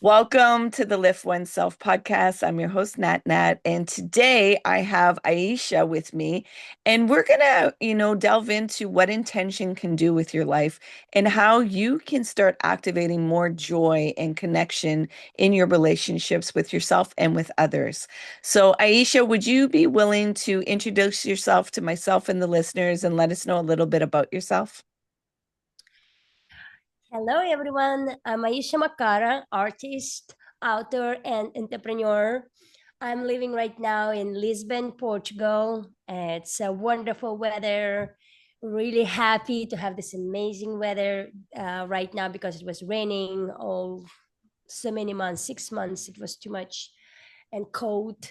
Welcome to the Lift Oneself podcast. I'm your host, Nat Nat, and today I have Aisha with me, and we're gonna, delve into what intention can do with your life and how you can start activating more joy and connection in your relationships with yourself and with others. So, Aisha, would you be willing to introduce yourself to myself and the listeners and let us know a little bit about yourself? Hello, everyone. I'm Aisha Makara, artist, author, and entrepreneur. I'm living right now in Lisbon, Portugal. It's a wonderful weather. Really happy to have this amazing weather right now because it was raining all so many months, 6 months. It was too much and cold.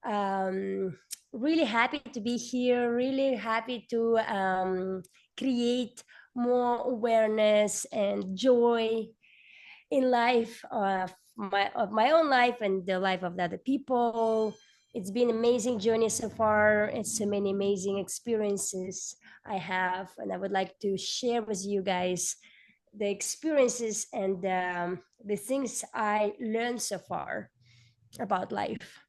Um, really happy to be here. Really happy to create more awareness and joy in life of my own life and the life of the other people. It's been an amazing journey so far. It's so many amazing experiences I have, and I would like to share with you guys the experiences and the things I learned so far about life.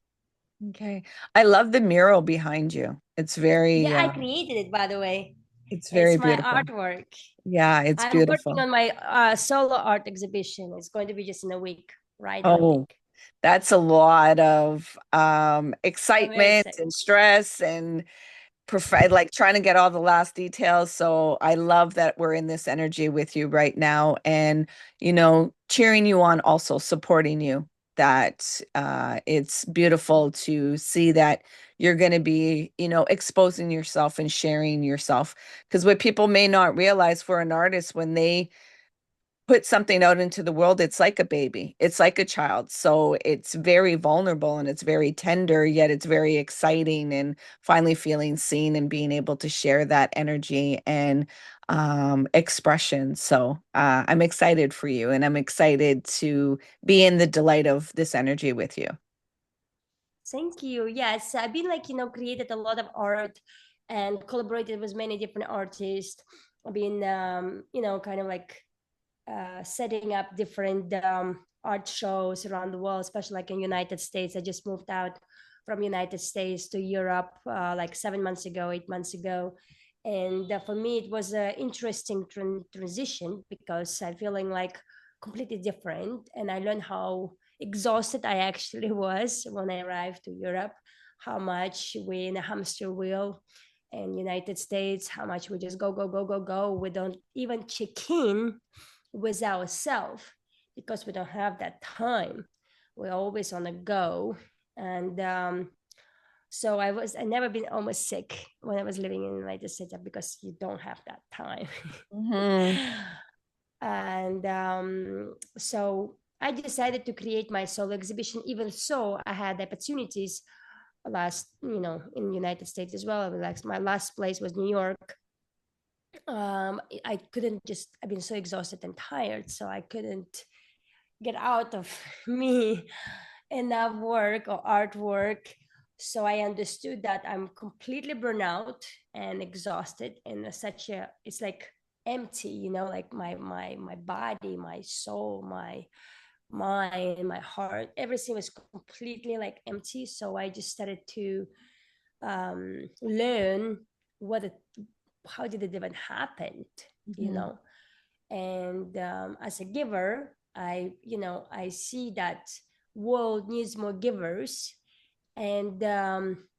Okay. I love the mural behind you. Yeah, I created it, by the way. It's It's very my beautiful. artwork. Yeah, it's I'm working beautiful. on my solo art exhibition. It's going to be just in a week, right in a Oh, week. that's a lot of I'm very excitement excited. and stress and like trying to get all the last details. So I love that we're in this energy with you right now and cheering you on, also supporting you. That it's beautiful to see that you're going to be, exposing yourself and sharing yourself. Because what people may not realize for an artist when they put something out into the world, it's like a baby, it's like a child. So it's very vulnerable and it's very tender, yet it's very exciting and finally feeling seen and being able to share that energy and expression. So I'm excited for you and I'm excited to be in the delight of this energy with you. Thank you. Yes, I've been like, created a lot of art and collaborated with many different artists. I've been, kind of like setting up different art shows around the world, especially like in United States. I just moved out from United States to Europe like 7 months ago, 8 months ago. And for me, it was an interesting transition because I'm feeling like completely different. And I learned how exhausted I actually was when I arrived to Europe, how much we in a hamster wheel in United States, how much we just go, go, go, go, go. We don't even check in with ourselves because we don't have that time. We're always on the go. And so I never been almost sick when I was living in the United States because you don't have that time. Hmm. And so I decided to create my solo exhibition. Even so, I had opportunities in United States as well. Like my last place was New York. I couldn't just, I've been so exhausted and tired, so I couldn't get out of me enough work or artwork. So I understood that I'm completely burnout and exhausted and such a, it's like empty, like my body, my soul, my mind, my heart, everything was completely like empty. So I just started to learn what it, how did it even happen, you Hmm. know and as a giver, I see that world needs more givers, and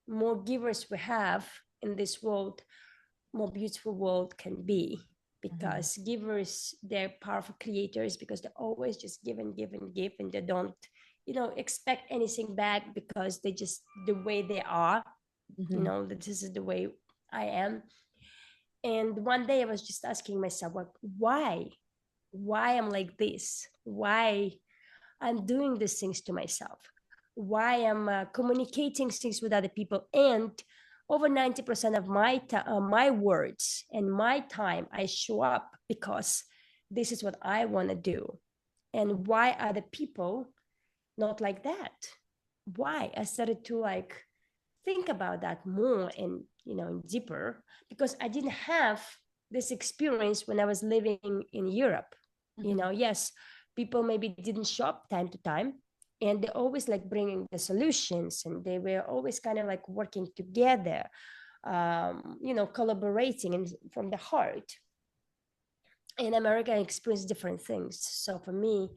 more givers we have in this world, more beautiful world can be, Hmm. because givers, they're powerful creators because they always just give and give and give, and they don't expect anything back because they just the way they are, Hmm. that this is the way I am. And one day I was just asking myself, like, why I'm like this, why I'm doing these things to myself, why I'm communicating things with other people, and over 90% of my words and my time I show up because this is what I want to do. And why are the people not like that? Why? I started to like think about that more and deeper, because I didn't have this experience when I was living in Europe. Hmm. Yes, people maybe didn't show up time to time, and they always like bringing the solutions, and they were always kind of like working together, collaborating and from the heart. In America, I experienced different things. So for me,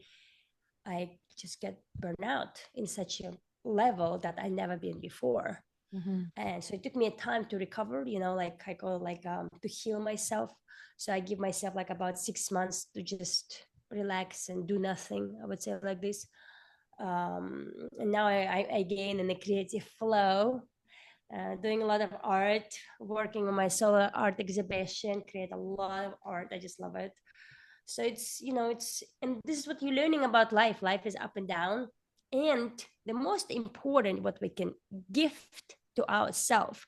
I just get burnout in such a level that I never been before. Mhm. And so it took me a time to recover, like I call like to heal myself. So I give myself like about 6 months to just relax and do nothing, I would say like this. And now I gain in a creative flow, doing a lot of art, working on my solo art exhibition, create a lot of art. I just love it. So and this is what you're learning about life. Life is up and down. And the most important, what we can gift to ourselves,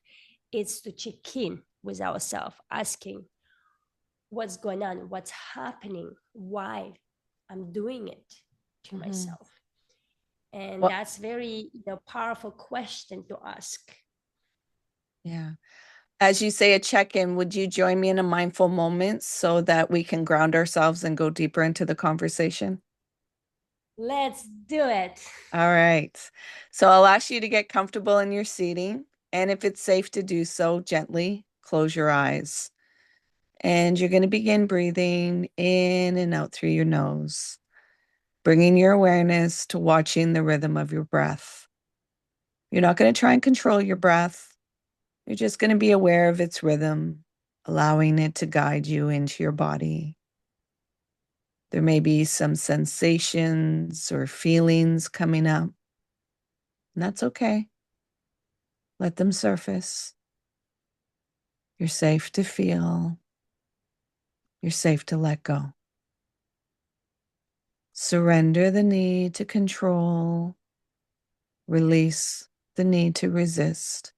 is to check in with ourselves, asking what's going on, what's happening, why I'm doing it to Mhm. myself. And Well, that's very powerful question to ask. yeah. As you say, a check-in, would you join me in a mindful moment so that we can ground ourselves and go deeper into the conversation? Let's do it. All right. So I'll ask you to get comfortable in your seating, and if it's safe to do so, gently close your eyes. And you're going to begin breathing in and out through your nose, bringing your awareness to watching the rhythm of your breath. You're not going to try and control your breath. You're just going to be aware of its rhythm, allowing it to guide you into your body. There may be some sensations or feelings coming up, and that's okay. Let them surface. You're safe to feel. You're safe to let go. Surrender the need to control. Release the need to resist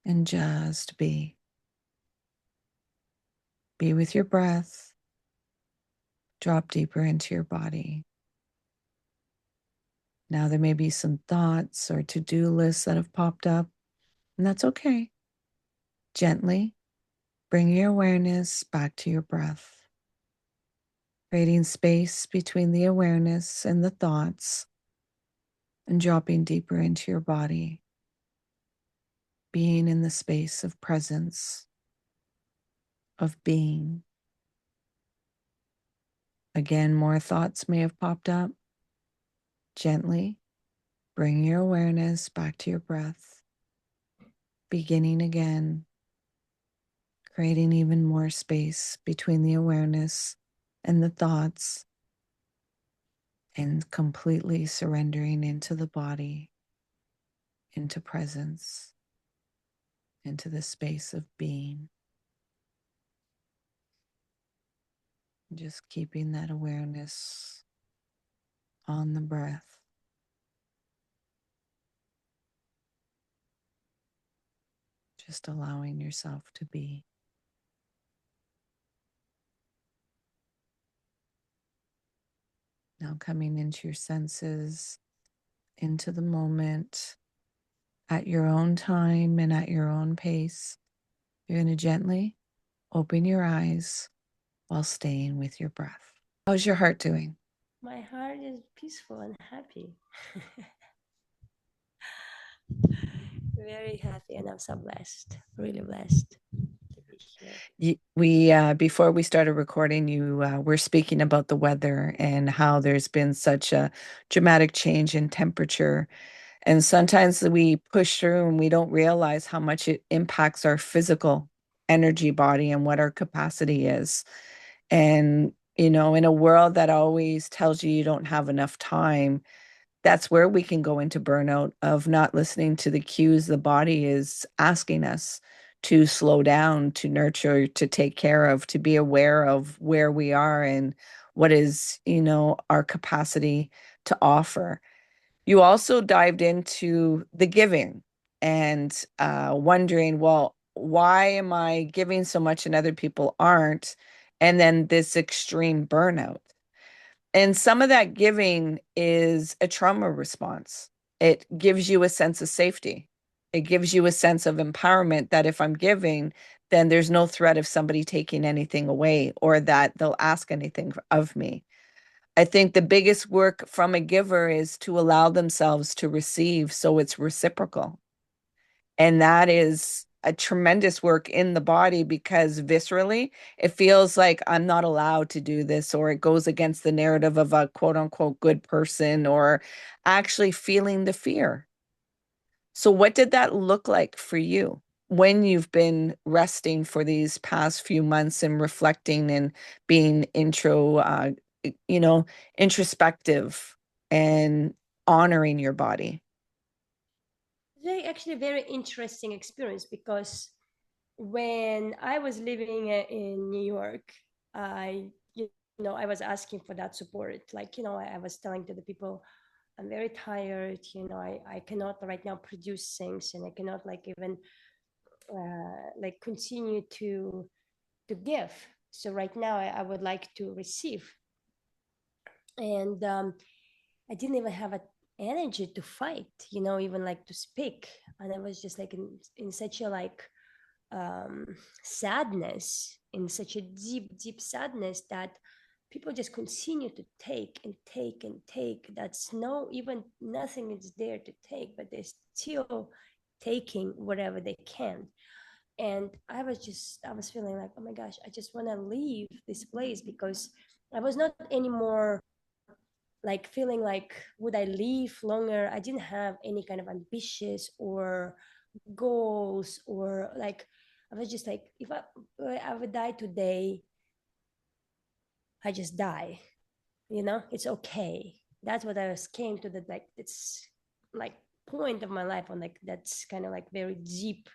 and just be. Be with your breath. Drop deeper into your body. Now, there may be some thoughts or to-do lists that have popped up, and that's okay. Gently bring your awareness back to your breath, creating space between the awareness and the thoughts, and dropping deeper into your body, being in the space of presence, of being. Again, more thoughts may have popped up. Gently bring your awareness back to your breath, beginning again, creating even more space between the awareness and the thoughts, and completely surrendering into the body, into presence, into the space of being. Just keeping that awareness on the breath, just allowing yourself to be. Now coming into your senses, into the moment, at your own time and at your own pace. You're going to gently open your eyes while staying with your breath. How's your heart doing? My heart is peaceful and happy. Very happy, and I'm so blessed, really blessed to be here. We before we started recording, you were speaking about the weather and how there's been such a dramatic change in temperature. And sometimes we push through and we don't realize how much it impacts our physical energy body and what our capacity is. And, in a world that always tells you you don't have enough time, that's where we can go into burnout of not listening to the cues the body is asking us to slow down, to nurture, to take care of, to be aware of where we are and what is, our capacity to offer. You also dived into the giving and wondering, well, why am I giving so much and other people aren't? And then this extreme burnout. And some of that giving is a trauma response. It gives you a sense of safety. It gives you a sense of empowerment that if I'm giving, then there's no threat of somebody taking anything away or that they'll ask anything of me. I think the biggest work from a giver is to allow themselves to receive so it's reciprocal. And that is a tremendous work in the body because viscerally it feels like I'm not allowed to do this, or it goes against the narrative of a quote unquote good person, or actually feeling the fear. So, what did that look like for you when you've been resting for these past few months and reflecting and being you know, introspective and honoring your body? Very actually a very interesting experience because when I was living in New York, I I was asking for that support. Like I was telling to the people, I'm very tired. I cannot right now produce things, and I cannot like even like continue to give. So right now I would like to receive, and I didn't even have a energy to fight. Even like to speak, and I was just like in such a like um, sadness, in such a deep, deep sadness that people just continue to take and take and take. That's no, even nothing is there to take, but they're still taking whatever they can. And I was feeling like, oh my gosh, I just want to leave this place because I was not anymore like feeling like would I leave longer. I didn't have any kind of ambitious or goals or like I was just like if I would die today, I just die. It's okay. That's what I was came to, that like it's like point of my life on like that's kind of like very deep,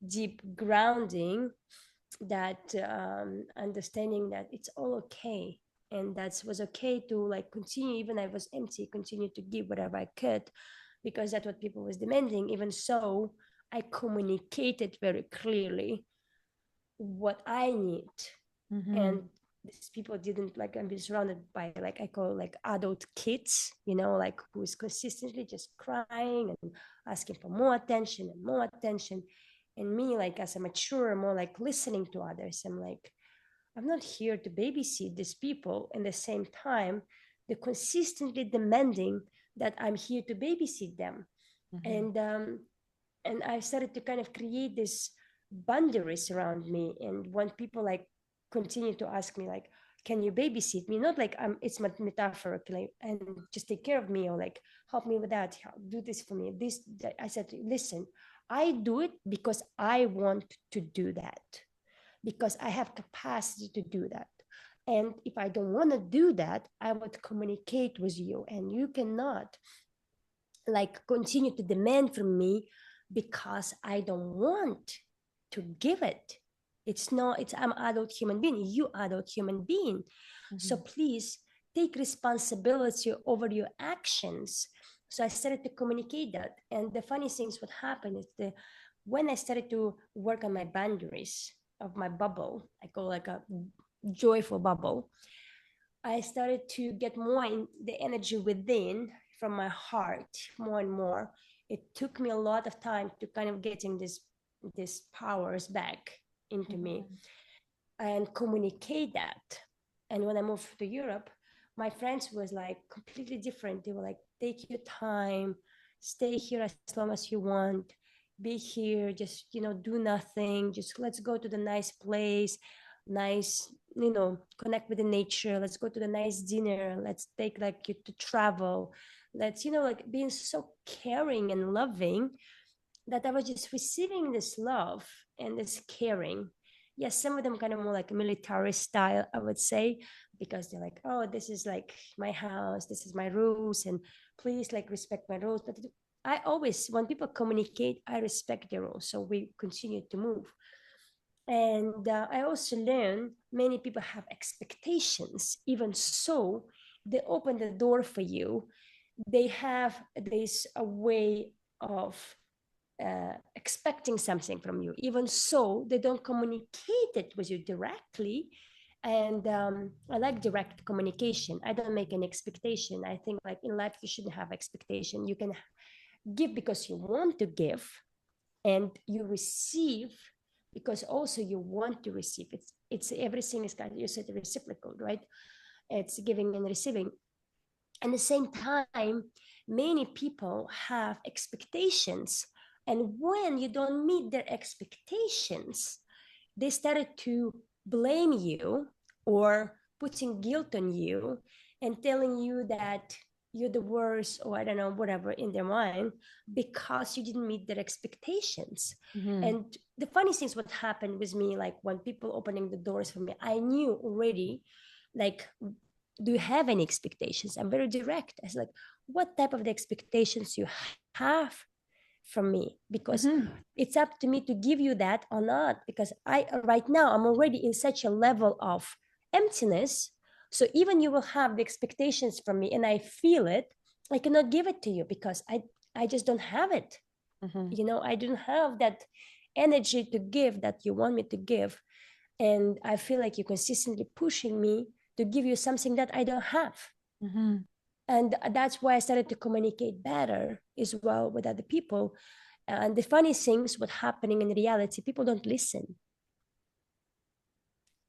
deep grounding, that understanding that it's all okay, and that was okay to like continue even I was empty, continue to give whatever I could, because that's what people was demanding. Even so, I communicated very clearly what I need. Mm-hmm. And these people didn't like, I'm being surrounded by like I call like adult kids, like who is consistently just crying and asking for more attention and more attention. And me, like as a mature, more like listening to others, I'm like, I'm not here to babysit these people. And at the same time, they're consistently demanding that I'm here to babysit them. Mm-hmm. And I started to kind of create this boundaries around me. And when people like continue to ask me like, can you babysit me? Not like it's metaphorically and just take care of me or like help me with that, do this for me. This that. I said, listen, I do it because I want to do that, because I have capacity to do that. And if I don't want to do that, I would communicate with you, and you cannot like continue to demand from me because I don't want to give it. It's not, it's I'm adult human being, you adult human being. So Mm-hmm. please take responsibility over your actions. So I started to communicate that. And the funny things what happened is when I started to work on my boundaries of my bubble, I call like a joyful bubble, I started to get more in the energy within from my heart more and more. It took me a lot of time to kind of getting this powers back into me Mm-hmm. and communicate that. And when I moved to Europe, my friends was like completely different. They were like, take your time, stay here as long as you want, be here, just do nothing, just let's go to the nice place, nice, connect with the nature, let's go to the nice dinner, let's take like you to travel, let's like being so caring and loving, that I was just receiving this love and this caring. Yes, some of them kind of more like military style, I would say, because they're like, oh, this is like my house, this is my rules, and please like respect my rules. But I always, when people communicate, I respect their rules. So we continue to move. And I also learned many people have expectations. Even so, they open the door for you. They have this a way of expecting something from you. Even so, they don't communicate it with you directly. And I like direct communication. I don't make an expectation. I think like in life, you shouldn't have expectation. You can give because you want to give, and you receive because also you want to receive. It's everything is kind of, you said reciprocal, right? it's giving and receiving. At the same time, many people have expectations, and when you don't meet their expectations, they started to blame you or putting guilt on you and telling you that you're the worst, or I don't know, whatever, in their mind, because you didn't meet their expectations. Mm-hmm. And the funny thing is what happened with me, like when people opening the doors for me, I knew already, like, do you have any expectations? I'm very direct. I was like, what type of the expectations you have from me? Because Mm-hmm. it's up to me to give you that or not, because I right now I'm already in such a level of emptiness. So even you will have the expectations from me and I feel it, I cannot give it to you because I just don't have it. Mm-hmm. I don't have that energy to give that you want me to give. And I feel like you're consistently pushing me to give you something that I don't have. Mm-hmm. And that's why I started to communicate better as well with other people. And the funny things, what's happening in reality, people don't listen.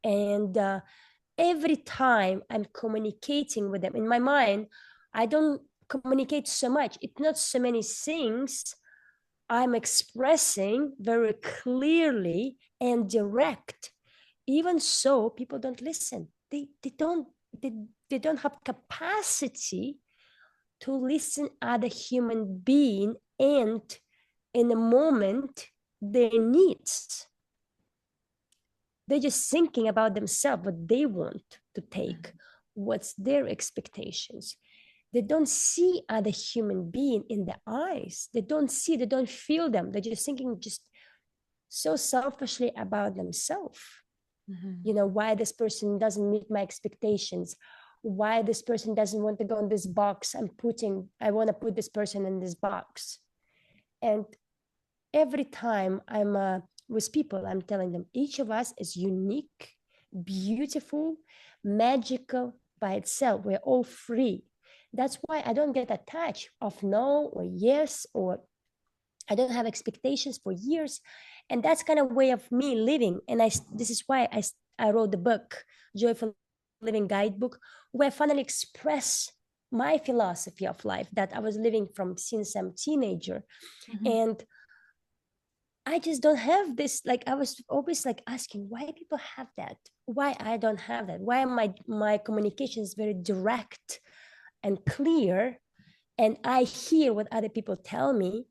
And every time I'm communicating with them in my mind, I don't communicate so much. It's not so many things I'm expressing very clearly and direct. Even so, people don't listen. They, they don't have capacity to listen other human being and in a moment their needs. They're just thinking about themselves, what they want to take, what's their expectations. They don't see other human being in the eyes. They don't feel them. They're just thinking just so selfishly about themselves. Mm-hmm. Why this person doesn't meet my expectations, why this person doesn't want to go in this box I want to put this person in this box. And every time I'm with people, I'm telling them each of us is unique, beautiful, magical by itself. We're all free. That's why I don't get attached of no or yes, or I don't have expectations for years. And that's kind of way of me living. And this is why I wrote the book, Joyful Living Guidebook, where I finally express my philosophy of life that I was living from since I'm a teenager. Mm-hmm. And I just don't have this. Like, I was always like asking why people have that, why I don't have that, why my communication is very direct and clear, and I hear what other people tell me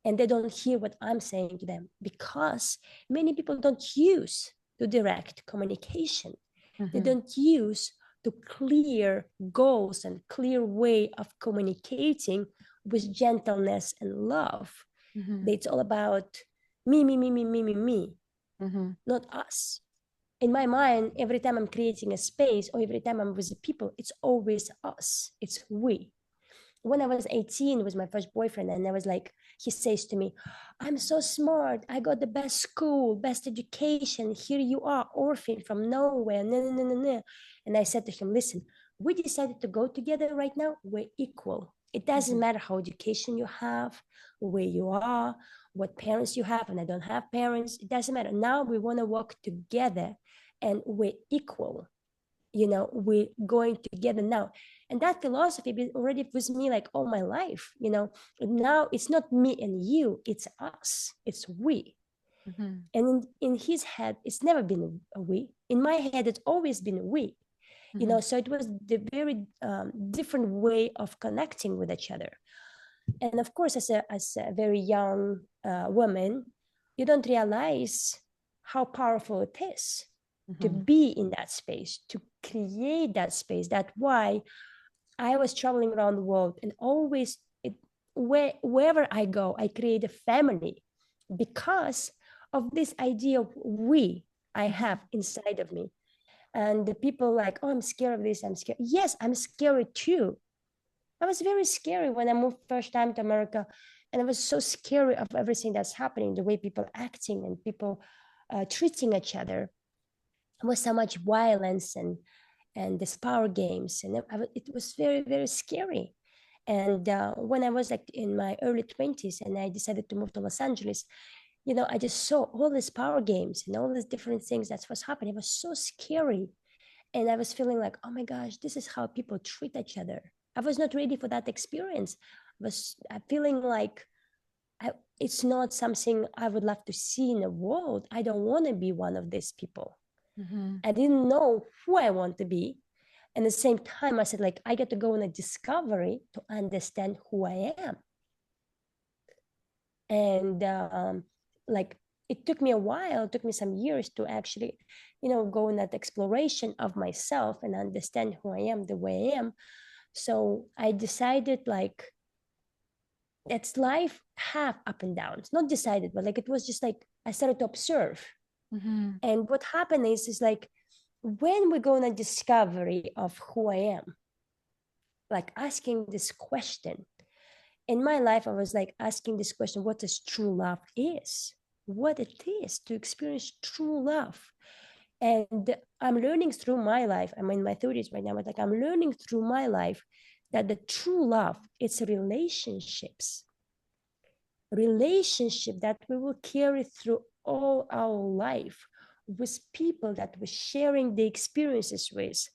and they don't hear what I'm saying to them, because many people don't use the direct communication. They Mm-hmm. don't use the clear goals and clear way of communicating with gentleness and love. Mm-hmm. It's all about me, me, me, me, me, me, me, Mm-hmm. not us. In my mind, every time I'm creating a space or every time I'm with the people, it's always us. It's we. When I was 18 with my first boyfriend, and I was like, he says to me, I'm so smart. I got the best school, best education. Here you are, orphan from nowhere. No, no, no, no, no. And I said to him, listen, we decided to go together right now. We're equal. It doesn't matter how education you have, where you are, what parents you have, and I don't have parents. It doesn't matter. Now we want to work together and we're equal. We're going together now. And that philosophy been already with me like all my life. Now it's not me and you, it's us, it's we. Mm-hmm. And in his head it's never been a we. In my head it's always been a we. Mm-hmm. So it was the very different way of connecting with each other. And of course, as a very young woman, you don't realize how powerful it is to Mm-hmm. be in that space, to create that space. That's why I was traveling around the world and always, wherever I go, I create a family because of this idea of we I have inside of me. And the people like, oh, I'm scared of this, I'm scared. Yes, I'm scared too. I was very scary when I moved first time to America, and I was so scary of everything that's happening, the way people acting and people treating each other. There was so much violence and these power games, and it was very very scary. And when I was like in my early 20s, and I decided to move to Los Angeles, I just saw all these power games and all these different things that was happening. It was so scary. And I was feeling like, oh my gosh, this is how people treat each other. I was not ready for that experience. I was feeling like it's not something I would love to see in the world. I don't want to be one of these people. Mm-hmm. I didn't know who I want to be. And at the same time, I said, like, I get to go on a discovery to understand who I am. And like, it took me a while, it took me some years to actually, go on that exploration of myself and understand who I am the way I am. So I decided, like, it's life have up and downs, not decided, but like, it was just like I started to observe. Mm-hmm. And what happened is like, when we go on a discovery of who I am, like asking this question, in my life, I was like asking this question, what does true love is? What it is to experience true love. And I'm learning through my life. I'm in my 30s right now, but like, I'm learning through my life that the true love, it's relationships. Relationship that we will carry through all our life with people that we're sharing the experiences with.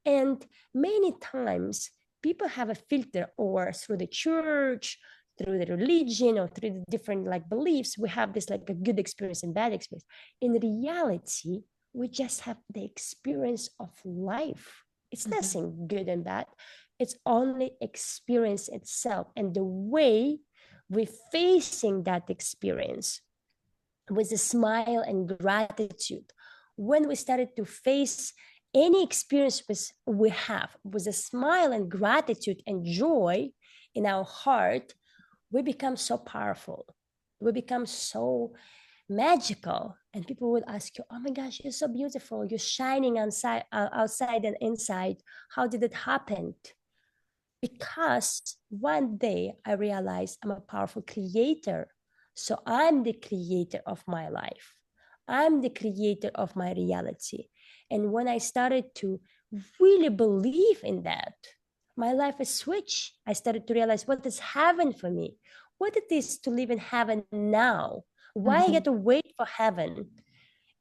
And many times people have a filter, or through the church, through the religion, or through the different like beliefs, we have this like a good experience and bad experience. In reality, we just have the experience of life. It's Mm-hmm. nothing good and bad. It's only experience itself, and the way we're facing that experience with a smile and gratitude. When we started to face any experience we have with a smile and gratitude and joy in our heart, we become so powerful. We become so magical. And people would ask you, oh my gosh, you're so beautiful. You're shining outside and inside. How did it happen? Because one day I realized I'm a powerful creator. So I'm the creator of my life. I'm the creator of my reality. And when I started to really believe in that, my life is switched. I started to realize what is heaven for me, what it is to live in heaven now. Why I Mm-hmm. get to wait for heaven,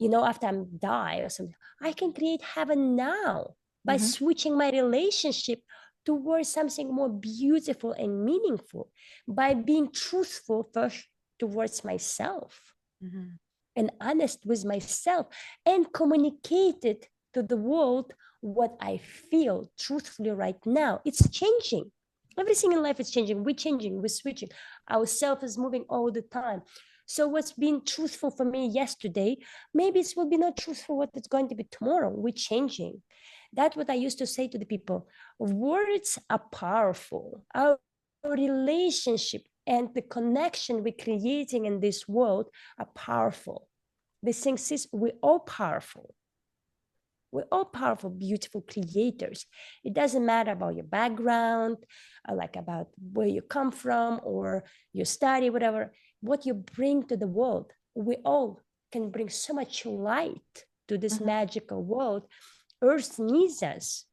after I'm die or something. I can create heaven now by Mm-hmm. switching my relationship towards something more beautiful and meaningful, by being truthful first towards myself Mm-hmm. and honest with myself, and communicated to the world what I feel truthfully right now. It's changing. Everything in life is changing. We're changing, we're switching. Our self is moving all the time. So what's been truthful for me yesterday, maybe it will be not truthful what it's going to be tomorrow. We're changing. That's what I used to say to the people. Words are powerful. Our relationship and the connection we're creating in this world are powerful. The thing is, we're all powerful. We're all powerful, beautiful creators. It doesn't matter about your background, like about where you come from or your study, whatever, what you bring to the world. We all can bring so much light to this Mm-hmm. magical world. Earth needs us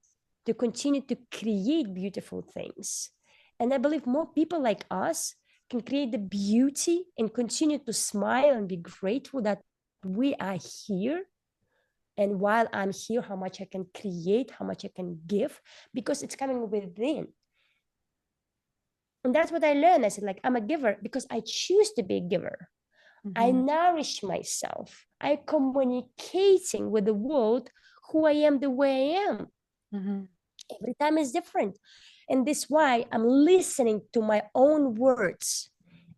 to continue to create beautiful things. And I believe more people like us can create the beauty and continue to smile and be grateful that we are here. And while I'm here, how much I can create, how much I can give, because it's coming within. And that's what I learned. I said, like, I'm a giver because I choose to be a giver. I Mm-hmm. nourish myself. I communicating with the world who I am the way I am. Mm-hmm. Every time is different. And this why I'm listening to my own words,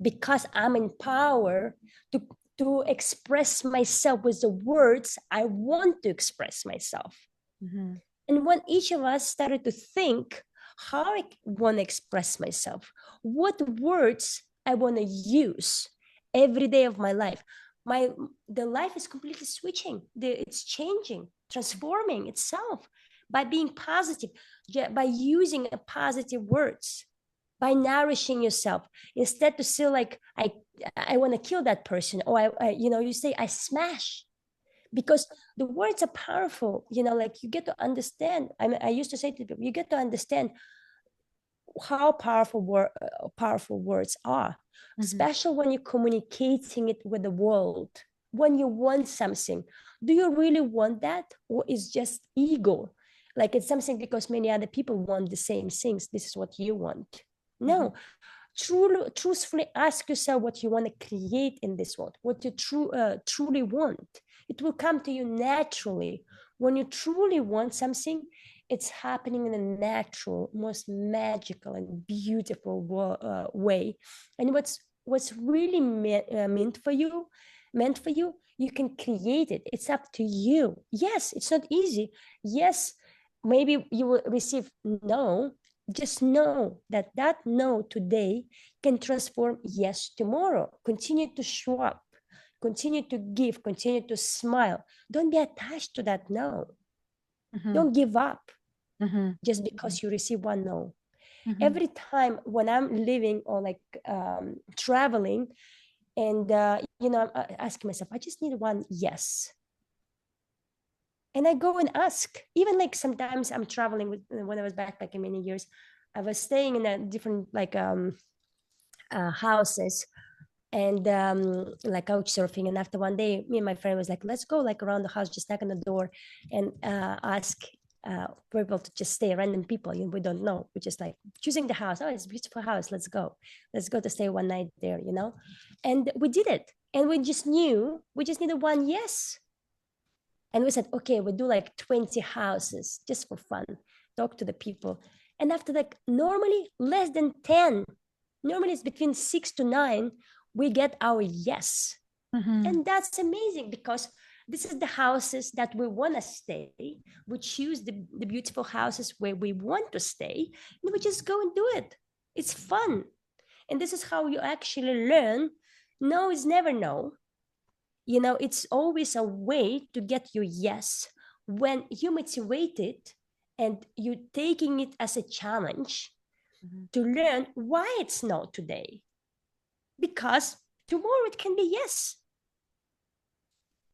because I'm in power to, to express myself with the words I want to express myself. Mm-hmm. And when each of us started to think how I want to express myself, what words I want to use every day of my life, my the life is completely switching. It's changing, transforming itself by being positive, by using a positive words, by nourishing yourself instead to say like I want to kill that person, or you say I smash, because the words are powerful. Like, you get to understand. I mean, I used to say to people, you get to understand how powerful words are, Mm-hmm. especially when you're communicating it with the world. When you want something, Do you really want that, or is just ego? Like it's something because many other people want the same things. This is what you want. Mhm. No, truthfully ask yourself what you want to create in this world, what you truly want. It will come to you naturally. When you truly want something, it's happening in a natural, most magical and beautiful way. And what's really meant for you, you can create it. It's up to you. Yes, it's not easy. Yes, maybe you will receive no. Just know that that no today can transform yes tomorrow. Continue to show up, continue to give, continue to smile. Don't be attached to that no. Mhm. Don't give up Mhm. just because you receive one no. Mhm. Every time when I'm living or like traveling, and I'm asking myself, I just need one yes. And I go and ask. Even like sometimes I'm traveling with, when I was backpacking many years, I was staying in a different like houses, and like couch surfing. And after one day, me and my friend was like, let's go like around the house, just knock on the door and ask people to just stay, random people, we don't know. We're just like choosing the house. Oh, it's a beautiful house. Let's go to stay one night there, And we did it. And we just knew we just needed one yes. And we said, okay, we do like 20 houses just for fun, talk to the people. And after like normally less than 10, normally it's between 6 to 9, we get our yes. Mhm. And that's amazing because this is the houses that we want to stay. We choose the beautiful houses where we want to stay, and we just go and do it. It's fun. And this is how you actually learn. No is never no. It's always a way to get your yes when you motivate it and you're taking it as a challenge Mhm. to learn why it's no today, because tomorrow it can be yes.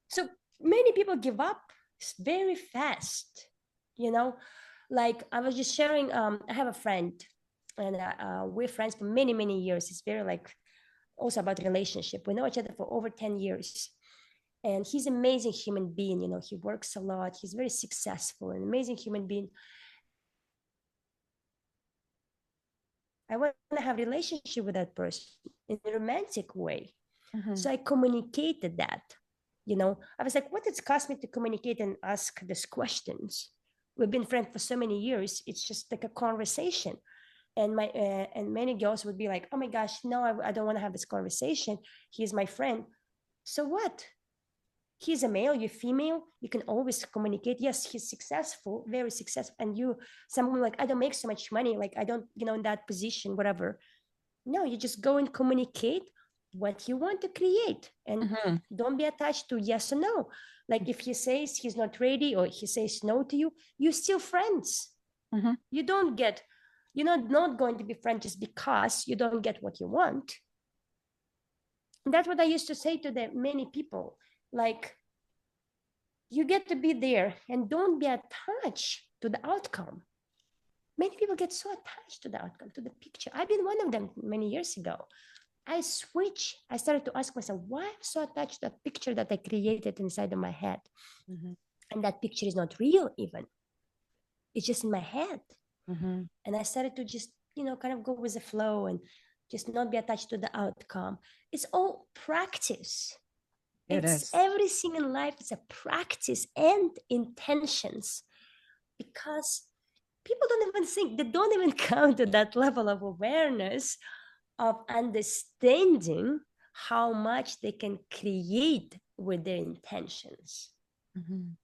So many people give up very fast, you know like I was just sharing. I have a friend, and we're friends for many many years. It's very like also about relationship. We know each other for over 10 years, and he's an amazing human being. He works a lot, he's very successful, an amazing human being. I want to have a relationship with that person in a romantic way. So Mhm. I communicated that. I was like, what it's cost me to communicate and ask these questions? We've been friends for so many years. It's just like a conversation. And many girls would be like, oh my gosh, no, I don't want to have this conversation. He's my friend. So what? He's a male, you're female, you can always communicate. Yes, he's successful, very successful. And you, someone like, I don't make so much money, like I don't, in that position, whatever. No, you just go and communicate what you want to create, and Mhm. don't be attached to yes or no. Like if he says he's not ready or he says no to you, you're still friends. Mhm. You don't get, you're not going to be friends just because you don't get what you want. And that's what I used to say to the many people. Like, you get to be there and don't be attached to the outcome. Many people get so attached to the outcome, to the picture. I've been one of them many years ago. I switched. I started to ask myself, why I'm so attached to that picture that I created inside of my head. Mhm. And that picture is not real even. It's just in my head. Mhm. And I started to just, kind of go with the flow and just not be attached to the outcome. It's all practice. It It's is. everything in life is a practice and intentions, because people don't even think, they don't even come to that level of awareness of understanding how much they can create with their intentions. Mhm.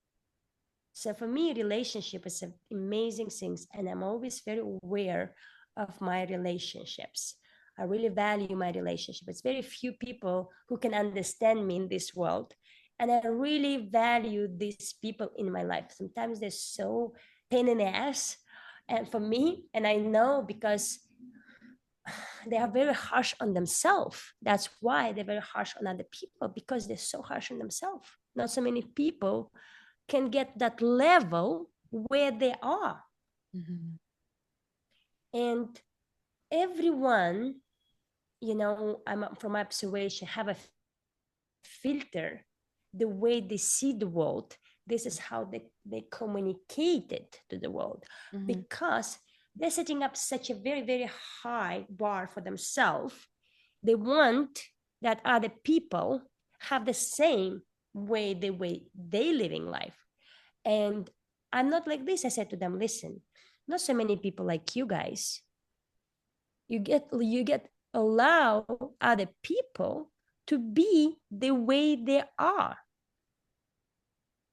So for me, relationship is an amazing things, and I'm always very aware of my relationships. I really value my relationship. It's very few people who can understand me in this world, and I really value these people in my life. Sometimes they're so pain in the ass, and for me, and I know because they are very harsh on themselves. That's why they're very harsh on other people, because they're so harsh on themselves. Not so many people can get that level where they are. Mhm. And everyone, I'm from my observation, have a filter the way they see the world. This is how they communicate it to the world, Mm-hmm. because they're setting up such a very, very high bar for themselves. They want that other people have the same way they living life. And I'm not like this. I said to them, listen, not so many people like you guys. You get allow other people to be the way they are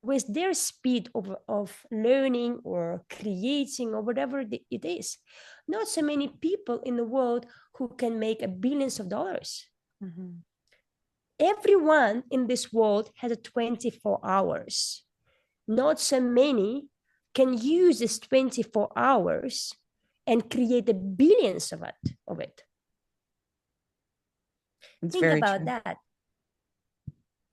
with their speed of learning or creating or whatever it is. Not so many people in the world who can make a billions of dollars. Mm-hmm. Everyone in this world has a 24 hours. Not so many can use this 24 hours and create the billions of it. It's Think very about true. that.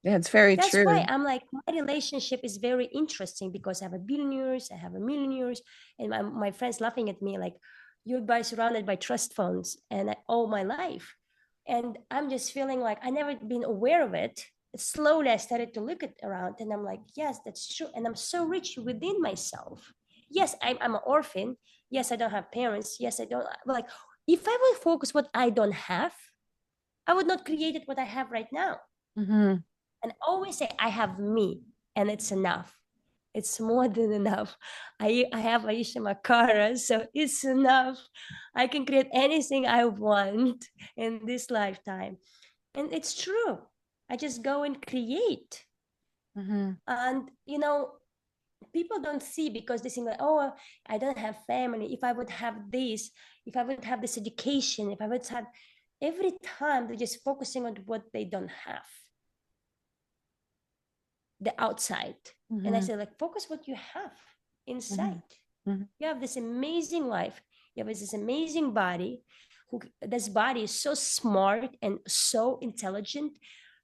Yeah, it's very That's why true. I'm like, my relationship is very interesting, because I have a billionaires, I have a millionaires, and my friends laughing at me like, you're by surrounded by trust funds and all my life. And I'm just feeling like I never been aware of it. Slowly I started to look at around, and I'm like, yes, that's true. And I'm so rich within myself. Yes, I'm an orphan. Yes, I don't have parents. Yes, I don't like, if I would focus what I don't have, I would not create it what I have right now. Mm-hmm. And always say, I have me, and it's enough. It's more than enough. I have Aisha Makara, so it's enough. I can create anything I want in this lifetime. And it's true. I just go and create. Mm-hmm. And, people don't see, because they think like, oh, I don't have family. If I would have this, if I would have this education, if I would have, every time they're just focusing on what they don't have, the outside. And I Mm-hmm. said, like, focus what you have Mm-hmm. inside. Mm-hmm. You have this amazing life. You have this amazing body. This body is so smart and so intelligent,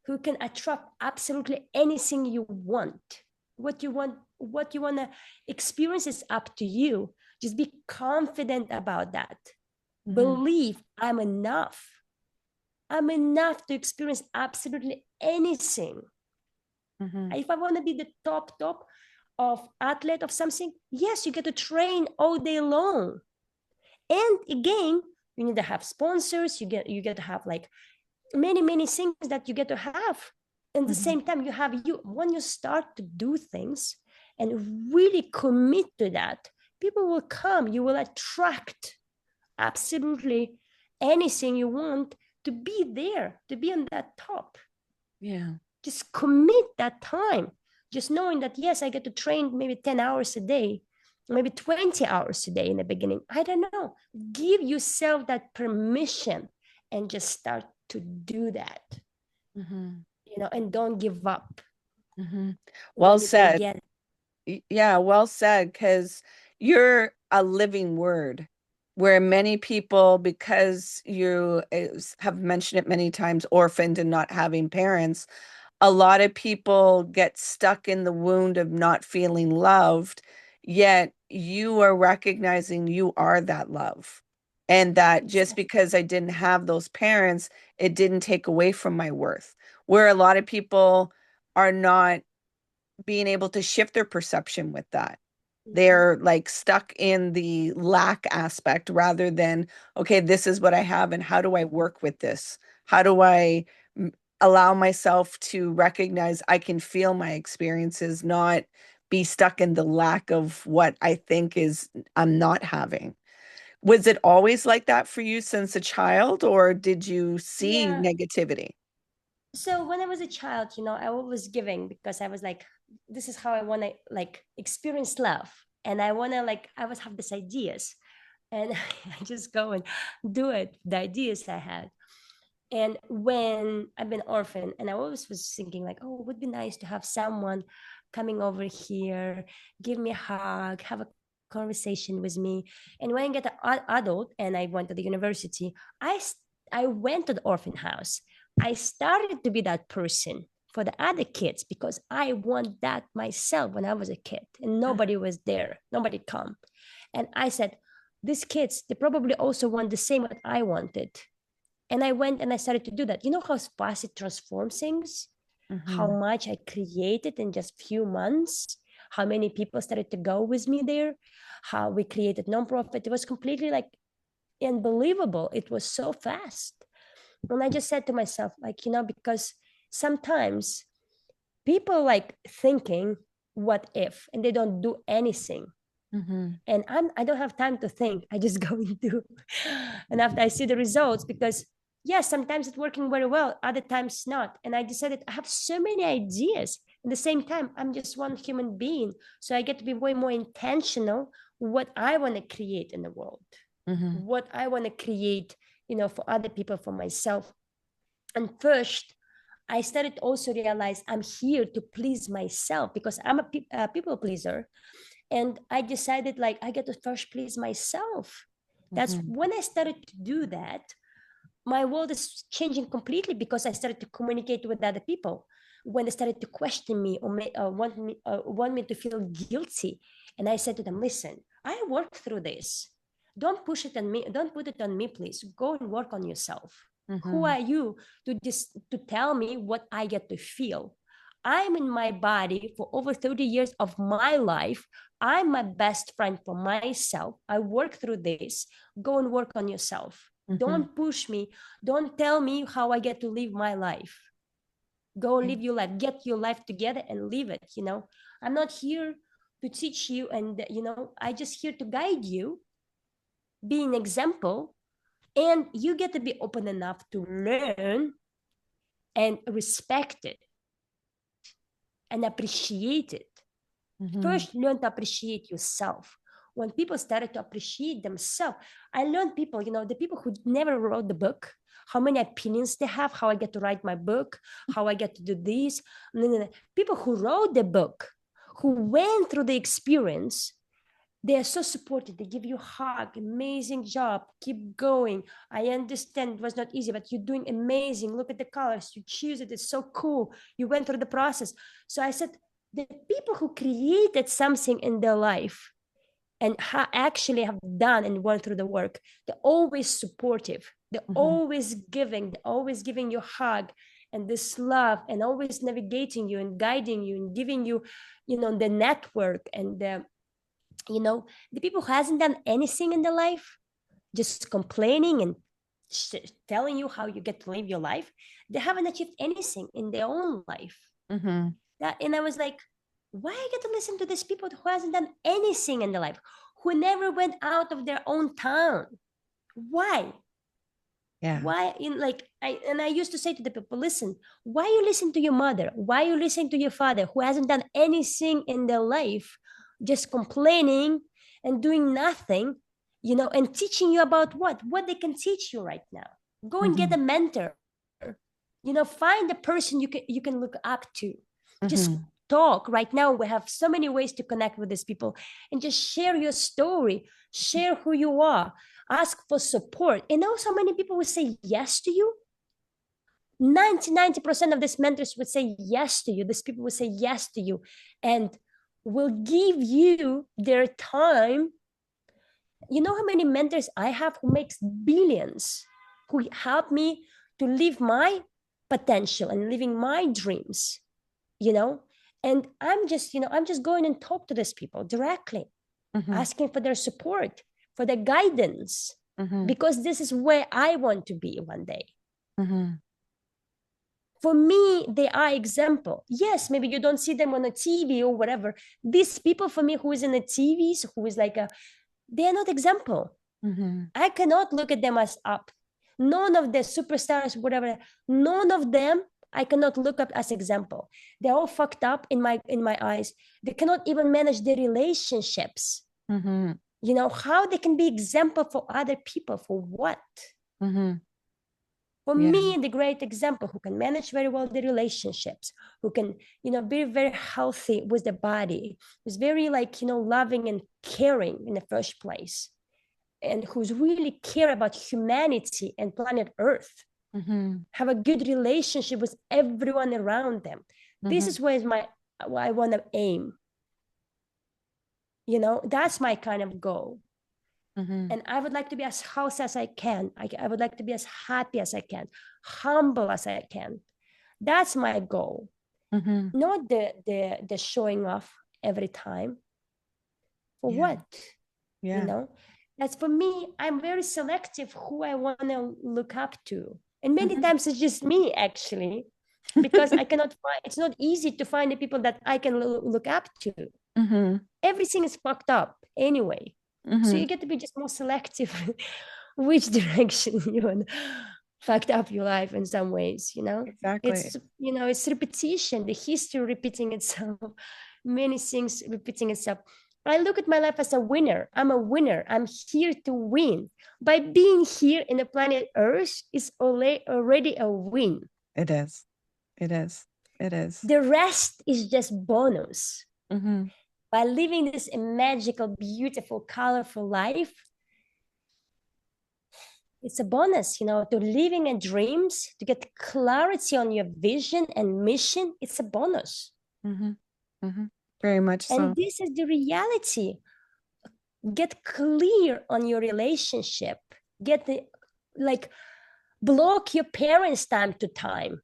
who can attract absolutely anything you want. What you want to experience is up to you. Just be confident about that. Mm-hmm. Believe I'm enough. I'm enough to experience absolutely anything. Mm-hmm. If I want to be the top of athlete of something, yes, you get to train all day long. And again, you need to have sponsors. You get to have like many things that you get to have. And at the Mm-hmm. same time, you have you when you start to do things and really commit to that, people will come. You will attract absolutely anything you want to be there, to be on that top. Yeah. Just commit that time, just knowing that yes, I get to train maybe 10 hours a day, maybe 20 hours a day in the beginning. I don't know, give yourself that permission and just start to do that, Mm-hmm. and don't give up Mm-hmm. Well when you can said. get it. Yeah, well said, because you're a living word where many people, because you have mentioned it many times, orphaned and not having parents, a lot of people get stuck in the wound of not feeling loved, yet you are recognizing you are that love. And that just Exactly. because I didn't have those parents, it didn't take away from my worth. Where a lot of people are not being able to shift their perception with that. Mhm. They're like stuck in the lack aspect rather than, okay, this is what I have and how do I work with this? How do I allow myself to recognize I can feel my experiences, not be stuck in the lack of what I think is I'm not having. Was it always like that for you since a child, or did you see Yeah. negativity? So when I was a child, I was giving, because I was like, this is how I want to like experience love. And I want to like, I was have these ideas, and I just go and do it, the ideas I had. And when I've been orphaned, and I always was thinking like, oh, it would be nice to have someone coming over here, give me a hug, have a conversation with me. And when I get an adult and I went to the university, I went to the orphan house. I started to be that person for the other kids, because I want that myself when I was a kid, and nobody was there, nobody come. And I said, these kids, they probably also want the same what I wanted. And I went and I started to do that. You know how fast it transforms things? how Mm-hmm. much I created in just few months, how many people started to go with me there, how we created nonprofit. It was completely like unbelievable. It was so fast. And I just said to myself, like, because sometimes people like thinking, what if, and they don't do anything. Mm-hmm. And I don't have time to think. I just go into, and after I see the results, because yes, sometimes it's working very well, other times not. And I decided I have so many ideas. At the same time, I'm just one human being, so I get to be way more intentional what I want to create in the world, Mm-hmm. what I want to create, for other people, for myself. And first, I started also realize I'm here to please myself because I'm a people pleaser. And I decided like I get to first please myself. That's Mm-hmm. when I started to do that. My world is changing completely because I started to communicate with other people. When they started to question me or want me to feel guilty, and I said to them, "Listen, I worked through this. Don't push it on me. Don't put it on me, please. Go and work on yourself. Who Mm-hmm. are you to tell me what I get to feel? I'm in my body for over 30 years of my life. I'm my best friend for myself. I work through this. Go and work on yourself. Mm-hmm. Don't push me. Don't tell me how I get to live my life. Go live your life. Get your life together and live it. I'm not here to teach you, and I just here to guide you, be an example, and you get to be open enough to learn and respect it and appreciate it. Mm-hmm. First, learn to appreciate yourself. When people started to appreciate themselves, I learned people, the people who never wrote the book, how many opinions they have, how I get to write my book, how I get to do this. No, no, no. People who wrote the book, who went through the experience, they are so supportive. They give you a hug. Amazing job. Keep going. I understand it was not easy, but you're doing amazing. Look at the colors. You choose it. It's so cool. You went through the process. So I said, the people who created something in their life and actually have done and went through the work, they're always supportive. They're Mm-hmm. always giving you a hug and this love and always navigating you and guiding you and giving you, the network and the people who hasn't done anything in their life, just complaining and telling you how you get to live your life, they haven't achieved anything in their own life. Mm-hmm. And I was like, why I get to listen to these people who hasn't done anything in their life, who never went out of their own town? Why? Yeah. Why in like I used to say to the people, listen, why you listen to your mother? Why you listen to your father who hasn't done anything in their life, just complaining and doing nothing, and teaching you about what they can teach you right now. Go and get Mm-hmm. a mentor. Find a person you can look up to. Just Mm-hmm. talk. Right now we have so many ways to connect with these people, and just share your story, share who you are, ask for support. And know so many people will say yes to you. 90% of these mentors would say yes to you. These people will say yes to you and will give you their time. You know how many mentors I have who makes billions, who help me to live my potential and living my dreams, you know? And I'm just going and talk to these people directly, Mm-hmm. asking for their support, for their guidance, Mm-hmm. because this is where I want to be one day. Mm-hmm. For me, they are example. Yes, maybe you don't see them on a TV or whatever. These people for me who is in the TVs, who is like they are not example. Mm-hmm. I cannot look at them as up. None of the superstars, whatever, none of them I cannot look up as example. They're all fucked up in my eyes. They cannot even manage their relationships. Mm-hmm. How they can be example for other people, for what? Mm-hmm. For Yeah. me, the great example who can manage very well the relationships, who can, be very healthy with the body, who's very like, loving and caring in the first place, and who's really care about humanity and planet Earth, Mm-hmm. have a good relationship with everyone around them. This Mm-hmm. is where I want to aim. That's my kind of goal. Mm-hmm. And I would like to be as healthy as I can. I would like to be as happy as I can, humble as I can. That's my goal. Mm-hmm. not the showing off every time. For Yeah. what? You Yeah. know, that's for me. I'm very selective who I want to look up to, and many Mm-hmm. times it's just me actually, because I cannot find. It's not easy to find the people that I can look up to. Mm-hmm. Everything is fucked up anyway, so Mm-hmm. you get to be just more selective which direction you want fucked up your life in some ways, you know. Exactly. It's, you know, it's repetition, the history repeating itself, many things repeating itself. I look at my life as a winner. I'm a winner. I'm here to win. By being here in the planet Earth is already a win. It is. It is. It is. The rest is just bonus. Mm-hmm. By living this magical, beautiful, colorful life, it's a bonus, you know, to living in dreams, to get clarity on your vision and mission. It's a bonus. Mm-hmm. Mm-hmm. Very much And so. this is the reality. Get clear on your relationship. Get the, like, block your parents time to time,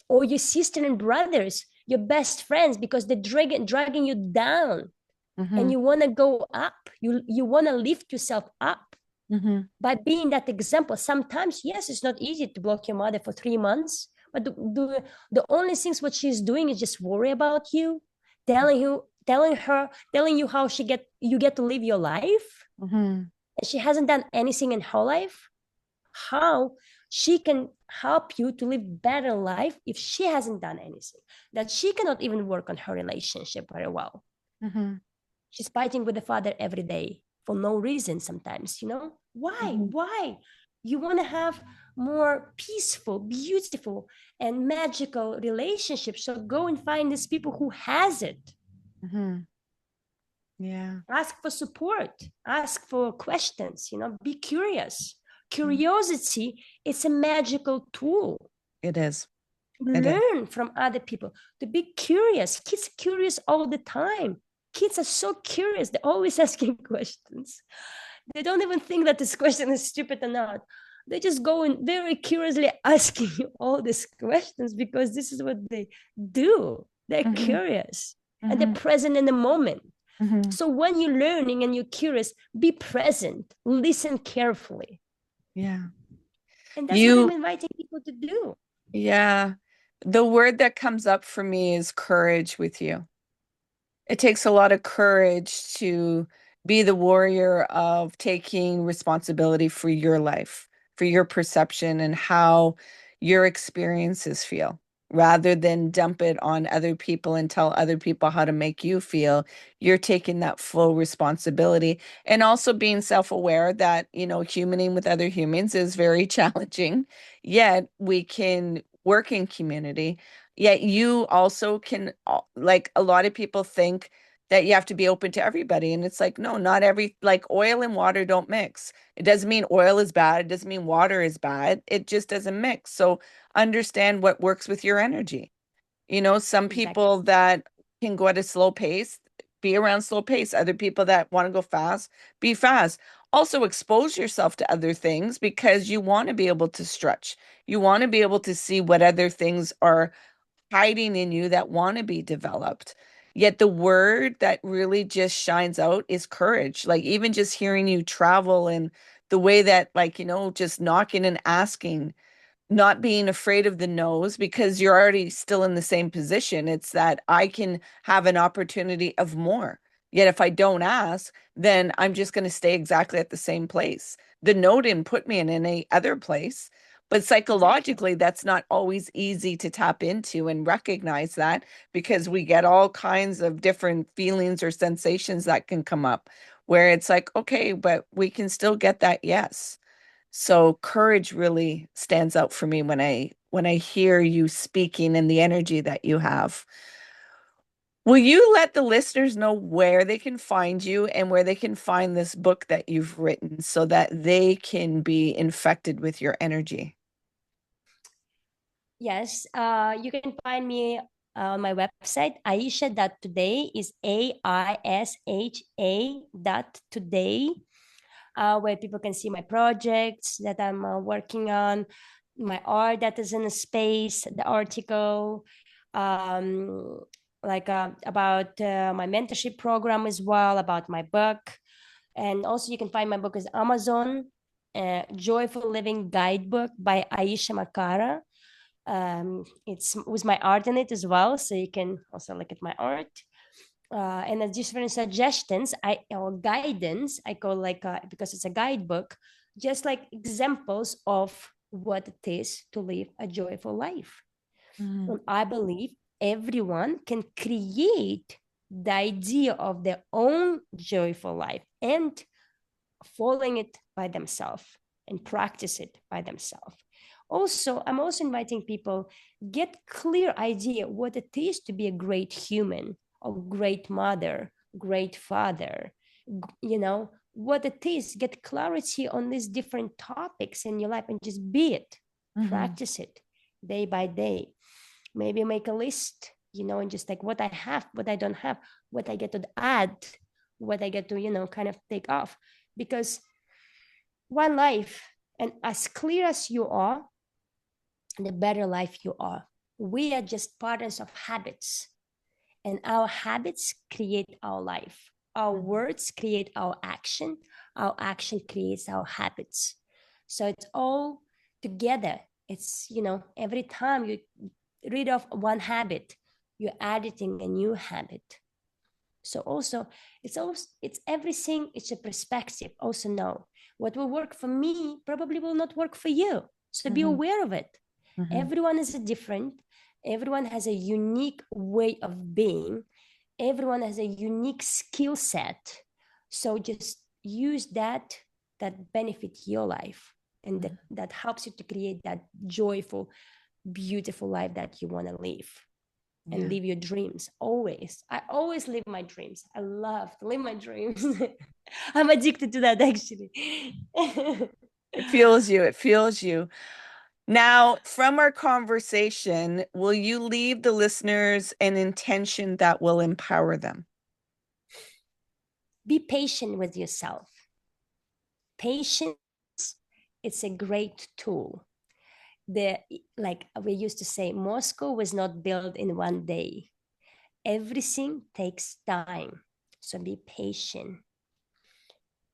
or your sister and brothers, your best friends, because they're dragging you down, Mm-hmm. and you want to go up. You want to lift yourself up Mm-hmm. by being that example. Sometimes, yes, it's not easy to block your mother for 3 months, but the only things what she's doing is just worry about you, telling you how you get to live your life, Mm-hmm. and she hasn't done anything in her life. How she can help you to live better life if she hasn't done anything? That she cannot even work on her relationship very well. Mm-hmm. She's fighting with the father every day for no reason sometimes, you know? Why? Mm-hmm. Why? You want to have more peaceful, beautiful, and magical relationships. So go and find these people who has it. Mm-hmm. Yeah. Ask for support. Ask for questions, you know, be curious. Mm. Curiosity is a magical tool It is. to It is. learn from other people, to be curious. Kids are curious all the time. Kids are so curious. They're always asking questions. They don't even think that this question is stupid or not. They just go and very curiously asking you all these questions because this is what they do. They're Mm-hmm. curious and they're Mm-hmm. present in the moment. Mm-hmm. So when you're learning and you're curious, be present, listen carefully. Yeah. And that's what I'm You, inviting people to do. yeah. The word that comes up for me is courage with you. It takes a lot of courage to be the warrior of taking responsibility for your life, for your perception and how your experiences feel, rather than dump it on other people and tell other people how to make you feel. You're taking that full responsibility and also being self-aware that, humaning with other humans is very challenging, yet we can work in community. Yet you also can, like a lot of people think that you have to be open to everybody. And it's like, no, not every, like oil and water don't mix. It doesn't mean oil is bad. It doesn't mean water is bad. It just doesn't mix. So understand what works with your energy. Some Exactly. people that can go at a slow pace, be around slow pace. Other people that want to go fast, be fast. Also expose yourself to other things because you want to be able to stretch. You want to be able to see what other things are hiding in you that want to be developed. Yet the word that really just shines out is courage. Like even just hearing you travel and the way that, like, just knocking and asking, not being afraid of the no's because you're already still in the same position. It's that I can have an opportunity of more. Yet if I don't ask, then I'm just going to stay exactly at the same place. The no didn't put me in any other place. But Exactly. psychologically, that's not always easy to tap into and recognize that because we get all kinds of different feelings or sensations that can come up where it's like, okay, but we can still get that yes. So courage really stands out for me when I hear you speaking and the energy that you have. Will you let the listeners know where they can find you and where they can find this book that you've written so that they can be infected with your energy? Yes, you can find me on my website. Aisha.today is AISHA.today, where people can see my projects that I'm working on, my art that is in a space, the article. um, about my mentorship program as well, about my book. And also you can find my book as Amazon, Joyful Living Guidebook by Aisha Makara. It's with my art in it as well, so you can also look at my art. And the different suggestions or guidance I call because it's a guidebook, just like examples of what it is to live a joyful life. Mhm. And I believe everyone can create the idea of their own joyful life and following it by themselves and practice it by themselves. Also, I'm also inviting people get clear idea what it is to be a great human, a great mother, great father, what it is, get clarity on these different topics in your life and just be it, Mhm. practice it day by day. Maybe make a list, and just like what I have, what I don't have, what I get to add, what I get to, kind of take off. Because one life, and as clear as you are, the better life you are. We are just patterns of habits, and our habits create our life. Our Mhm. words create our action creates our habits. So it's all together. It's, every time you rid of one habit, you're adding a new habit. So also it's everything, it's a perspective. Also know what will work for me probably will not work for you. So be Mhm. aware of it. Mhm. Everyone is different. Everyone has a unique way of being. Everyone has a unique skill set. So just use that benefit your life, and that helps you to create that joyful, beautiful life that you want to live and Yeah. live your dreams. Always, I always live my dreams. I love to live my dreams. I'm addicted to that, actually. It fuels you. It fuels you. Now, from our conversation, will you leave the listeners an intention that will empower them? Be patient with yourself. Patience, it's a great tool. The Like we used to say, Moscow was not built in one day. Everything takes time. So be patient,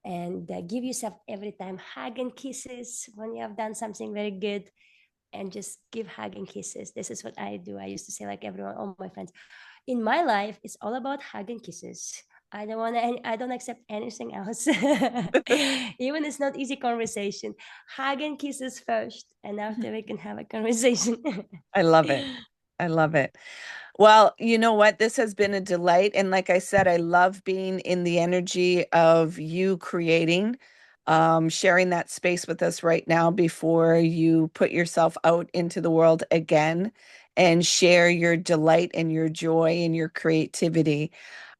and give yourself every time hug and kisses when you have done something very good, and just give hug and kisses. This is what I do. I used to say, like, everyone, all my friends, in my life it's all about hug and kisses. I don't accept anything else. Even it's not easy conversation, hug and kisses first, and after we can have a conversation. I love it. I love it. Well, you know what? This has been a delight. And like I said, I love being in the energy of you creating, sharing that space with us right now before you put yourself out into the world again and share your delight and your joy and your creativity.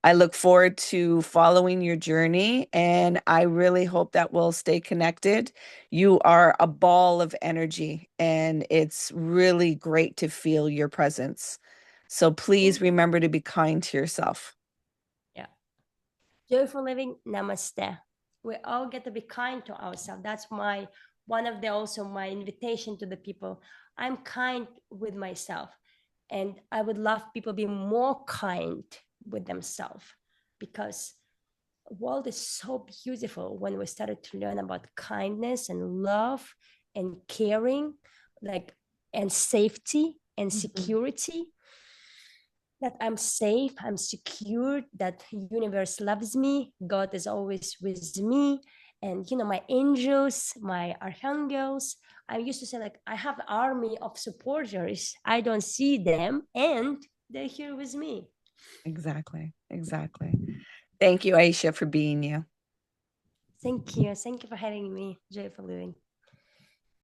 I look forward to following your journey, and I really hope that we'll stay connected. You are a ball of energy, and it's really great to feel your presence. So please Thank you. remember to be kind to yourself. Yeah. Joyful living, namaste. We all get to be kind to ourselves. That's my one of the also my invitation to the people. I'm kind with myself, and I would love people be more kind with themselves, because the world is so beautiful when we started to learn about kindness and love and caring, like, and safety and Mhm. security, that I'm safe, I'm secure, that universe loves me, God is always with me, and my angels, my archangels. I used to say, like, I have an army of supporters. I don't see them, and they're here with me. Exactly. Exactly. Thank you, Aisha, for being you. Thank you. Thank you for having me. Joyful living.